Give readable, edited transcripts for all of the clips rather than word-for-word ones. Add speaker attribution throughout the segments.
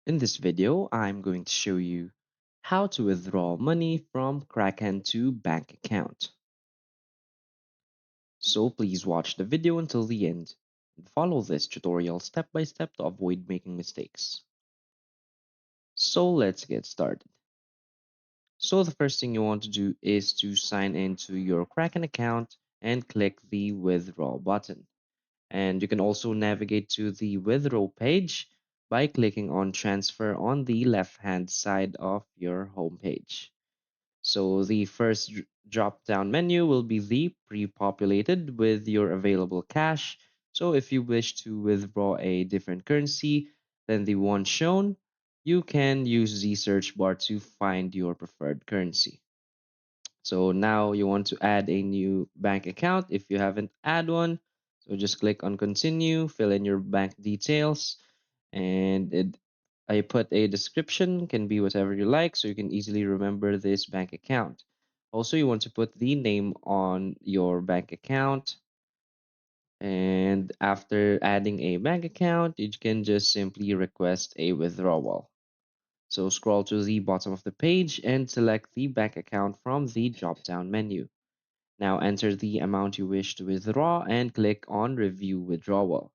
Speaker 1: In this video, I'm going to show you how to withdraw money from Kraken to bank account. So please watch the video until the end and follow this tutorial step by step to avoid making mistakes. So let's get started. So the first thing you want to do is to sign into your Kraken account and click the withdraw button. And you can also navigate to the withdraw page by clicking on transfer on the left hand side of your home page. So the first drop down menu will be the pre-populated with your available cash. So if you wish to withdraw a different currency than the one shown, you can use the search bar to find your preferred currency. So now you want to add a new bank account if you haven't add one. So just click on continue, fill in your bank details, and I put a description, can be whatever you like, so you can easily remember this bank account. Also, you want to put the name on your bank account, and after adding a bank account, you can just simply request a withdrawal. So scroll to the bottom of the page and select the bank account from the drop-down menu. Now enter the amount you wish to withdraw and click on Review Withdrawal.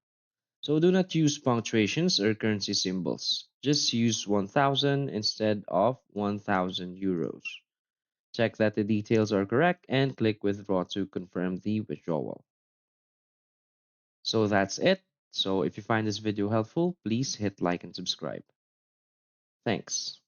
Speaker 1: So do not use punctuations or currency symbols. Just use 1000 instead of 1000 euros. Check that the details are correct and click Withdraw to confirm the withdrawal. So that's it. So if you find this video helpful, please hit like and subscribe. Thanks.